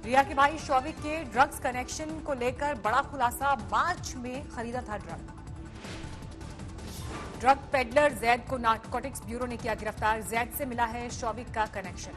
रिया के भाई शौविक के ड्रग्स कनेक्शन को लेकर बड़ा खुलासा। मार्च में खरीदा था ड्रग पेडलर जैद को नारकोटिक्स ब्यूरो ने किया गिरफ्तार। जैद से मिला है शौविक का कनेक्शन।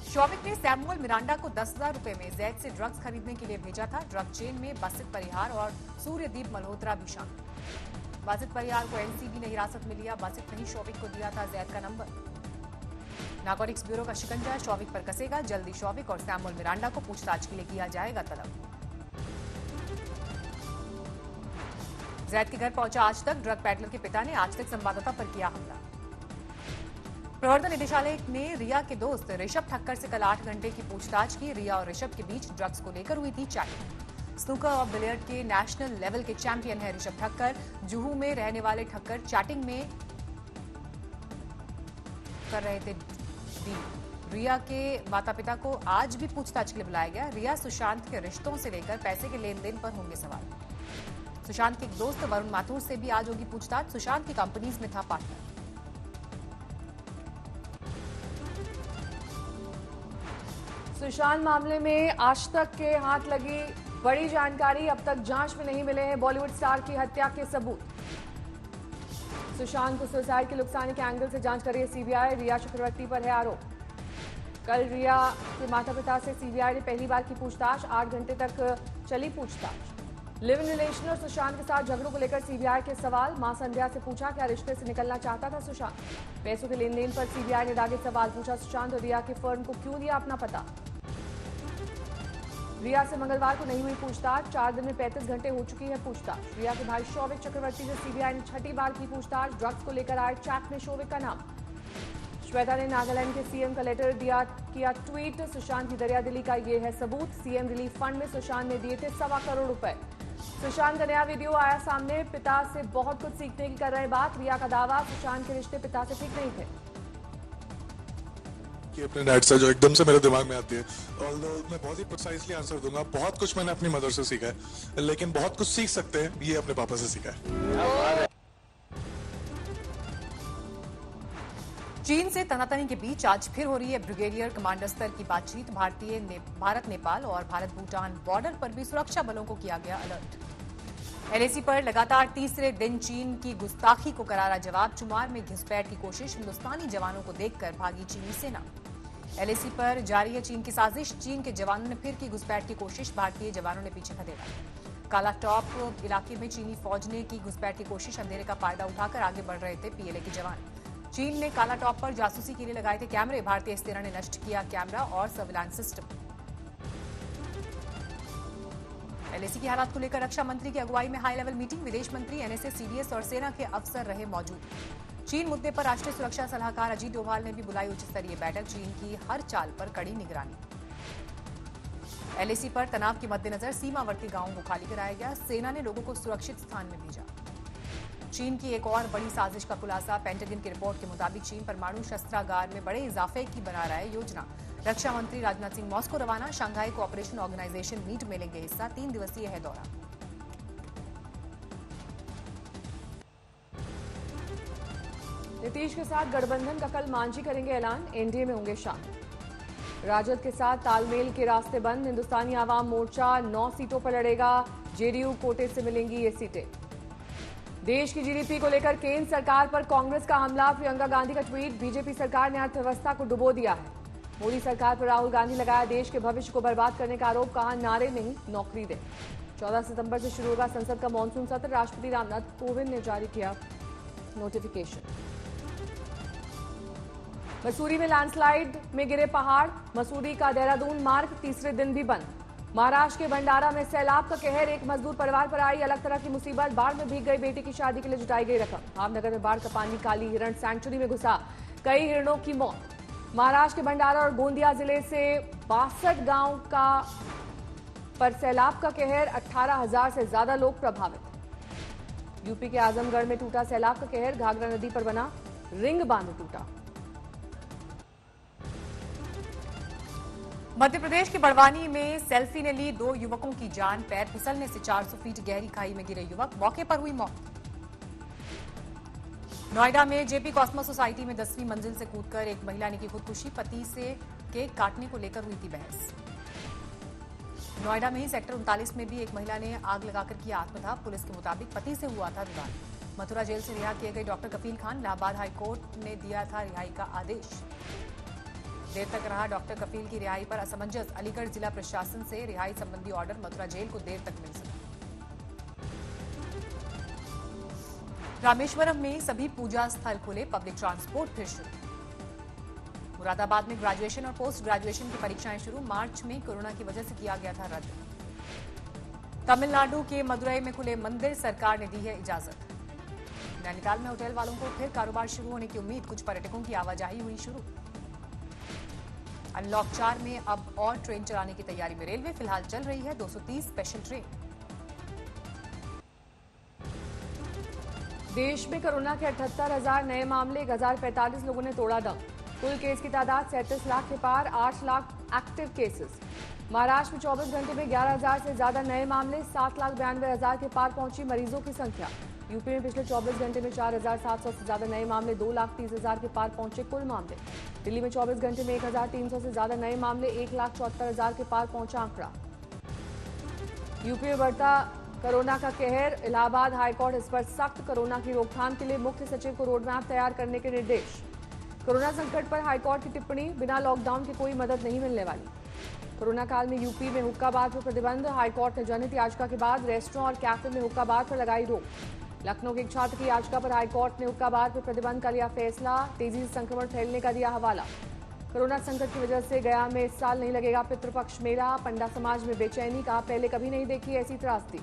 शौविक ने सैमुअल मिरांडा को 10,000 रुपए में जैद से ड्रग्स खरीदने के लिए भेजा था। ड्रग चेन में बासित परिहार और सूर्यदीप मल्होत्रा भी शामिल। बासित परिहार को एनसीबी ने हिरासत में लिया। बासित ने ही शौविक को दिया था जैद का नंबर। नारकोटिक्स ब्यूरो का शिकंजा शौविक पर कसेगा। जल्दी शौविक और सैमुअल मिरांडा को पूछताछ के लिए किया जाएगा तलब। जैद के घर पहुंचा आज तक। ड्रग पैडलर के पिता ने आज तक संवाददाता पर किया हमला। प्रवर्तन निदेशालय ने रिया के दोस्त ऋषभ ठक्कर से कल 8 घंटे की पूछताछ की। रिया और ऋषभ के बीच ड्रग्स को लेकर हुई थी चैटिंग। स्नूकर और बिलियर्ड के नेशनल लेवल के चैंपियन है ऋषभ ठक्कर। जुहू में रहने वाले ठक्कर चैटिंग में कर रहे थे डील। रिया के माता पिता को आज भी पूछताछ के लिए बुलाया गया। रिया सुशांत के रिश्तों से लेकर पैसे के लेन देन पर होंगे सवाल। सुशांत के एक दोस्त वरुण माथुर से भी आज होगी पूछताछ। सुशांत की कंपनीज में था पार्टनर। सुशांत मामले में आज तक के हाथ लगी बड़ी जानकारी। अब तक जांच में नहीं मिले हैं बॉलीवुड स्टार की हत्या के सबूत। सुशांत को सुसाइड के नुकसान के एंगल से जांच कर रही है सीबीआई। रिया चक्रवर्ती पर है आरोप। कल रिया के माता पिता से सीबीआई ने पहली बार की पूछताछ। 8 घंटे तक चली पूछताछ। लिव इन रिलेशन और सुशांत के साथ झगड़ों को लेकर सीबीआई के सवाल। मां संध्या से पूछा क्या रिश्ते से निकलना चाहता था सुशांत। पैसों के लेन देन पर सीबीआई ने दागे सवाल। पूछा सुशांत और रिया के फर्म को क्यों दिया अपना पता। रिया से मंगलवार को नहीं हुई पूछताछ। 4 दिन में 35 घंटे हो चुकी है पूछताछ। रिया के भाई शौविक चक्रवर्ती से सीबीआई ने 6ठी बार की पूछताछ। ड्रग्स को लेकर आए चैट में शौविक का नाम। श्वेता ने नागालैंड के सीएम का लेटर किया ट्वीट। सुशांत की दरियादिली का ये है सबूत। सीएम रिलीफ फंड में सुशांत ने दिए थे 1.25 करोड़ रुपए। सुशांत का नया वीडियो आया सामने। पिता से बहुत कुछ सीखने की कर रहे बात। रिया का दावा सुशांत के रिश्ते पिता से ठीक नहीं थे। कि अपने डैड से जो एकदम से मेरे दिमाग में आती है। और मैं बहुत ही प्रिसाइजली आंसर दूंगा। बहुत कुछ मैंने अपनी मदर से सीखा है, लेकिन बहुत कुछ सीख सकते हैं ये अपने पापा से सीखा है। चीन से तनातनी के बीच आज फिर हो रही है ब्रिगेडियर कमांडर स्तर की बातचीत। भारत नेपाल और भारत भूटान बॉर्डर पर भी सुरक्षा बलों को किया गया अलर्ट। एलएसी पर लगातार तीसरे दिन चीन की गुस्ताखी को करारा जवाब। चुमार में घुसपैठ की कोशिश। हिंदुस्तानी जवानों को देखकर भागी चीनी सेना। एलएसी पर जारी है चीन की साजिश। चीन के जवानों ने फिर की घुसपैठ की कोशिश। भारतीय जवानों ने पीछे खदेड़ा। काला टॉप इलाके में चीनी फौज ने की घुसपैठ की कोशिश। अंधेरे का फायदा उठाकर आगे बढ़ रहे थे पीएलए के जवान। चीन ने काला टॉप पर जासूसी के लिए लगाए थे कैमरे। भारतीय सेना ने नष्ट किया कैमरा और सर्विलांस सिस्टम। एलएसी की हालात को लेकर रक्षा मंत्री की अगुवाई में हाई लेवल मीटिंग। विदेश मंत्री, एनएसए, सीडीएस और सेना के अफसर रहे मौजूद। चीन मुद्दे पर राष्ट्रीय सुरक्षा सलाहकार अजीत डोभाल ने भी बुलाई उच्च स्तरीय बैठक। चीन की हर चाल पर कड़ी निगरानी। एलएसी पर तनाव के मद्देनजर सीमावर्ती गांवों को खाली कराया गया। सेना ने लोगों को सुरक्षित स्थान में भेजा। चीन की एक और बड़ी साजिश का खुलासा। पेंटागन की रिपोर्ट के मुताबिक चीन परमाणु शस्त्रागार में बड़े इजाफे की बना रहा है योजना। रक्षा मंत्री राजनाथ सिंह मॉस्को रवाना। शंघाई कोऑपरेशन ऑर्गेनाइजेशन मीट में लेंगे हिस्सा। 3 दिवसीय है दौरा। नीतीश के साथ गठबंधन का कल मांझी करेंगे ऐलान। एनडीए में होंगे शामिल। राजद के साथ तालमेल के रास्ते बंद। हिंदुस्तानी आवाम मोर्चा 9 सीटों पर लड़ेगा। जेडीयू कोटे से मिलेंगी ये सीटें। देश की जीडीपी को लेकर केंद्र सरकार पर कांग्रेस का हमला। प्रियंका गांधी का ट्वीट। बीजेपी सरकार ने अर्थव्यवस्था को डुबो दिया है। मोदी सरकार पर राहुल गांधी लगाया देश के भविष्य को बर्बाद करने का आरोप। कहा नारे नहीं नौकरी दे। 14 सितंबर से शुरू होगा संसद का मानसून सत्र। राष्ट्रपति रामनाथ कोविंद ने जारी किया नोटिफिकेशन। मसूरी में लैंडस्लाइड में गिरे पहाड़। मसूरी का देहरादून मार्ग तीसरे दिन भी बंद। महाराष्ट्र के भंडारा में सैलाब का कहर। एक मजदूर परिवार पर आई अलग तरह की मुसीबत। बाढ़ में भीग गई बेटी की शादी के लिए जुटाई गई रकम। भावनगर में बाढ़ का पानी काली हिरण सेंचुरी में घुसा। कई हिरणों की मौत। महाराष्ट्र के भंडारा और गोंदिया जिले से 62 गांव का पर सैलाब का कहर। 18,000 से ज्यादा लोग प्रभावित। यूपी के आजमगढ़ में टूटा सैलाब का कहर। घाघरा नदी पर बना रिंग बांध टूटा। मध्य प्रदेश के बड़वानी में सेल्फी ने ली 2 युवकों की जान। पैर फिसलने से 400 फीट गहरी खाई में गिरे युवक। मौके पर हुई मौत। नोएडा में जेपी कॉस्मो सोसाइटी में 10वीं मंजिल से कूदकर एक महिला ने की खुदकुशी। पति से केक काटने को लेकर हुई थी बहस। नोएडा में ही सेक्टर 39 में भी एक महिला ने आग लगाकर किया आत्मदाह। पुलिस के मुताबिक पति से हुआ था विवाद। मथुरा जेल से रिहा किए गए डॉक्टर कफील खान, इलाहाबाद हाईकोर्ट ने दिया था रिहाई का आदेश। देर तक रहा डॉक्टर कफील की रिहाई पर असमंजस। अलीगढ़ जिला प्रशासन से रिहाई संबंधी ऑर्डर, मथुरा जेल को देर तक मिल सका। रामेश्वरम में सभी पूजा स्थल खुले, पब्लिक ट्रांसपोर्ट फिर शुरू। मुरादाबाद में ग्रेजुएशन और पोस्ट ग्रेजुएशन की परीक्षाएं शुरू। मार्च में कोरोना की वजह से किया गया था रद्द। तमिलनाडु के मदुरई में खुले मंदिर, सरकार ने दी है इजाजत। नैनीताल में होटल वालों को फिर कारोबार शुरू होने की उम्मीद, कुछ पर्यटकों की आवाजाही हुई शुरू। अनलॉक 4 में अब और ट्रेन चलाने की तैयारी में रेलवे, फिलहाल चल रही है 230 स्पेशल ट्रेन। देश में कोरोना के 78,000 नए मामले, 1,045 लोगों ने तोड़ा दम। कुल केस की तादाद 37 लाख के पार, 8 लाख एक्टिव केसेस। महाराष्ट्र में 24 घंटे में 11,000 से ज्यादा नए मामले, 7,92,000 के पार पहुंची मरीजों की संख्या। यूपी में पिछले 24 घंटे में 4,700 से ज्यादा नए मामले, 2,30,000 के पार पहुंचे कुल मामले। दिल्ली में 24 घंटे में 1,300 से ज्यादा नए मामले, 1,74,000 के पार पहुंचा आंकड़ा। यूपी में बढ़ता कोरोना का कहर, इलाहाबाद हाईकोर्ट इस पर सख्त। कोरोना की रोकथाम के लिए मुख्य सचिव को रोडमैप तैयार करने के निर्देश। कोरोना संकट पर हाईकोर्ट की टिप्पणी, बिना लॉकडाउन की कोई मदद नहीं मिलने वाली। कोरोना काल में यूपी में हुक्का बार पर प्रतिबंध, हाईकोर्ट ने जनहित याचिका के बाद रेस्टोरेंट और कैफे में हुक्का बार पर लगाई रोक। लखनऊ के एक छात्र की याचिका पर हाईकोर्ट ने हुक्का बार पर प्रतिबंध का लिया फैसला, तेजी से संक्रमण फैलने का दिया हवाला। कोरोना संकट की वजह से गया में इस साल नहीं लगेगा पितृपक्ष मेला, पंडा समाज में बेचैनी, कहा पहले कभी नहीं देखी ऐसी त्रासदी।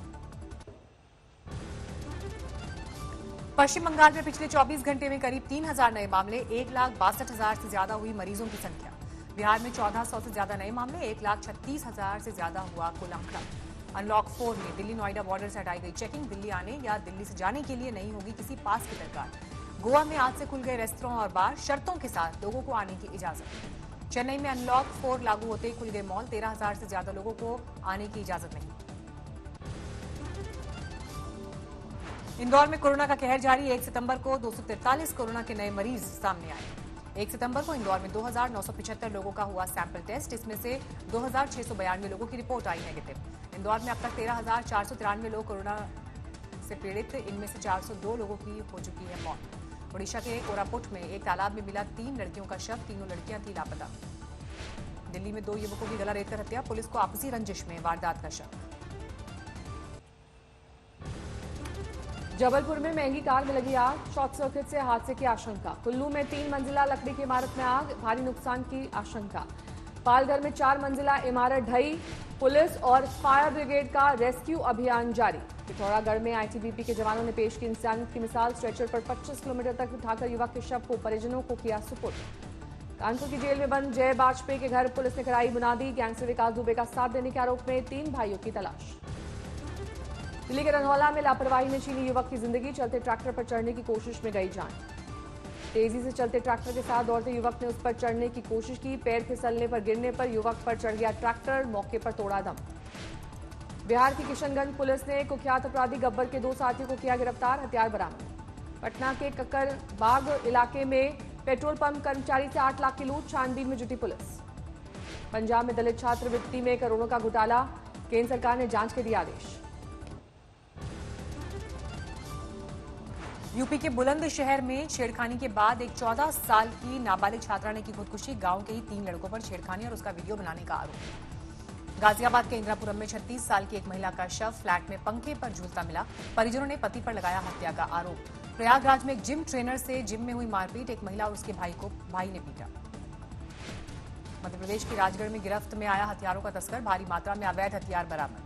पश्चिम बंगाल में पिछले 24 घंटे में करीब 3,000 नए मामले, 1,62,000 से ज्यादा हुई मरीजों की संख्या। बिहार में 1,400 से ज्यादा नए मामले, 1,36,000 से ज्यादा हुआ कुल आंकड़ा। अनलॉक 4 में दिल्ली नोएडा बॉर्डर से हटाई गई चेकिंग, दिल्ली आने या दिल्ली से जाने के लिए नहीं होगी किसी पास की दरकार। गोवा में आज से खुल गए रेस्टोरेंट और बार, शर्तों के साथ लोगों को आने की इजाजत। चेन्नई में अनलॉक 4 लागू होते ही खुल गए मॉल, 13,000 से ज्यादा लोगों को आने की इजाजत नहीं। इंदौर में कोरोना का कहर जारी, 1 सितंबर को 243 कोरोना के नए मरीज सामने आए। 1 सितंबर को इंदौर में 2,975 लोगों का हुआ सैंपल टेस्ट, इसमें से 2,692 लोगों की रिपोर्ट आई नेगेटिव। इंदौर में अब तक 13,493 लोग कोरोना से पीड़ित, इनमें से 402 लोगों की हो चुकी है मौत। ओडिशा के कोरापुट में एक तालाब में मिला 3 लड़कियों का शव, तीनों लड़कियां थी लापता। दिल्ली में 2 युवकों की गला रेतकर हत्या, पुलिस को आपसी रंजिश में वारदात का शक। जबलपुर में महंगी कार में लगी आग, शॉर्ट सर्किट से हादसे की आशंका। कुल्लू में 3 मंजिला लकड़ी की इमारत में आग, भारी नुकसान की आशंका। पालघर में 4 मंजिला इमारत ढही, पुलिस और फायर ब्रिगेड का रेस्क्यू अभियान जारी। पिथौरागढ़ में आईटीबीपी के जवानों ने पेश की इंसानियत की मिसाल, स्ट्रेचर पर 25 किलोमीटर तक उठाकर युवक के शव को परिजनों को किया सुपुर्द। कानपुर की जेल में बंद जय वाजपेयी के घर पुलिस ने कराई बुनियादी, गैंगस्टर विकास दुबे का साथ देने के आरोप में 3 भाइयों की तलाश। दिल्ली के रनौला में लापरवाही ने छीनी युवक की जिंदगी, चलते ट्रैक्टर पर चढ़ने की कोशिश में गई जान। तेजी से चलते ट्रैक्टर के साथ दौड़ते युवक ने उस पर चढ़ने की कोशिश की, पैर फिसलने पर गिरने पर युवक पर चढ़ गया ट्रैक्टर, मौके पर तोड़ा दम। बिहार की किशनगंज पुलिस ने कुख्यात अपराधी गब्बर के 2 साथियों को किया गिरफ्तार, हथियार बरामद। पटना के कक्करबाग इलाके में पेट्रोल पंप कर्मचारी से 8 लाख की लूट, छानबीन में जुटी पुलिस। पंजाब में दलित छात्रवृत्ति में करोड़ों का घोटाला, केंद्र सरकार ने जांच के दिए आदेश। यूपी के बुलंदशहर में छेड़खानी के बाद एक 14 साल की नाबालिग छात्रा ने की खुदकुशी, गांव के ही 3 लड़कों पर छेड़खानी और उसका वीडियो बनाने का आरोप। गाजियाबाद के इंदिरापुरम में 36 साल की एक महिला का शव फ्लैट में पंखे पर झूलता मिला, परिजनों ने पति पर लगाया हत्या का आरोप। प्रयागराज में एक जिम ट्रेनर से जिम में हुई मारपीट, एक महिला और उसके भाई ने पीटा। मध्य प्रदेश के राजगढ़ में गिरफ्त में आया हथियारों का तस्कर, भारी मात्रा में अवैध हथियार बरामद।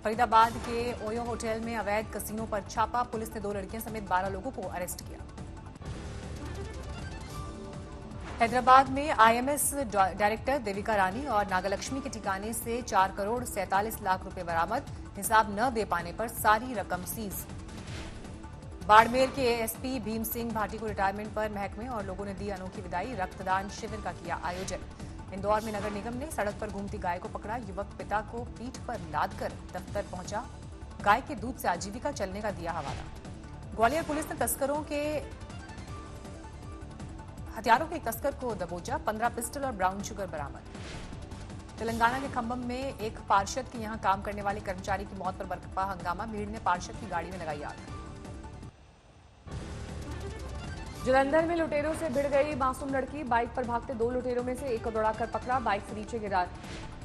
फरीदाबाद के ओयो होटल में अवैध कसिनो पर छापा, पुलिस ने 2 लड़कियों समेत 12 लोगों को अरेस्ट किया। हैदराबाद में आईएमएस डायरेक्टर देविका रानी और नागलक्ष्मी के ठिकाने से 4 करोड़ 47 लाख रुपए बरामद, हिसाब न दे पाने पर सारी रकम सीज। बाड़मेर के एएसपी भीम सिंह भाटी को रिटायरमेंट पर महकमे और लोगों ने दी अनोखी विदाई, रक्तदान शिविर का किया आयोजन। इंदौर में नगर निगम ने सड़क पर घूमती गाय को पकड़ा, युवक पिता को पीठ पर लादकर दफ्तर पहुंचा, गाय के दूध से आजीविका चलने का दिया हवाला। ग्वालियर पुलिस ने हथियारों के एक तस्कर को दबोचा, 15 पिस्टल और ब्राउन शुगर बरामद। तेलंगाना के खम्भम में एक पार्षद की यहां काम करने वाले कर्मचारी की मौत पर बरपा हंगामा। भीड़ ने पार्षद की गाड़ी में लगाई आग। जलंधर में लुटेरों से भिड़ गई मासूम लड़की। बाइक पर भागते 2 लुटेरों में से एक को दौड़ाकर पकड़ा। बाइक से नीचे गिरा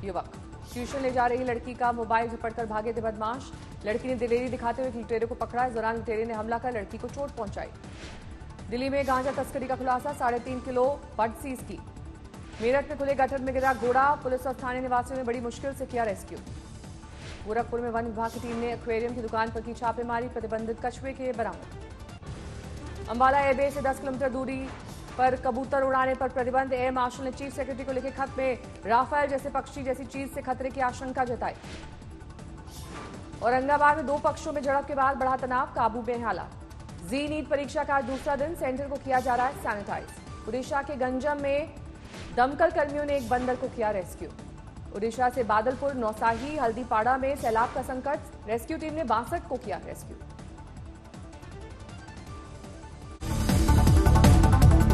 युवक। ट्यूशन ले जा रही लड़की का मोबाइल झपटकर भागे थे बदमाश। लड़की ने दिलेरी दिखाते हुए एक लुटेरे को पकड़ा। इस दौरान लुटेरे ने हमला कर लड़की को चोट पहुंचाई। दिल्ली में गांजा तस्करी का खुलासा। 3.5 किलो बड सीज की। मेरठ में खुले गटर में गिरा घोड़ा। पुलिस और स्थानीय निवासियों ने बड़ी मुश्किल से किया रेस्क्यू। गोरखपुर में वन विभाग की टीम ने एक्वेरियम की दुकान पर की छापेमारी। प्रतिबंधित कछुए के बरामद। अंबाला एयरबेस से 10 किलोमीटर दूरी पर कबूतर उड़ाने पर प्रतिबंध। एयर मार्शल ने चीफ सेक्रेटरी को लिखे खत में राफेल जैसे पक्षी जैसी चीज से खतरे की आशंका जताई। औरंगाबाद में 2 पक्षों में झड़प के बाद बढ़ा तनाव। काबू में हालात। जी नीट परीक्षा का आज दूसरा दिन। सेंटर को किया जा रहा है सैनिटाइज। उड़ीसा के गंजम में दमकल कर्मियों ने एक बंदर को किया रेस्क्यू। उड़ीसा से बादलपुर, नौसाही, हल्दीपाड़ा में सैलाब का संकट। रेस्क्यू टीम ने 62 को किया रेस्क्यू।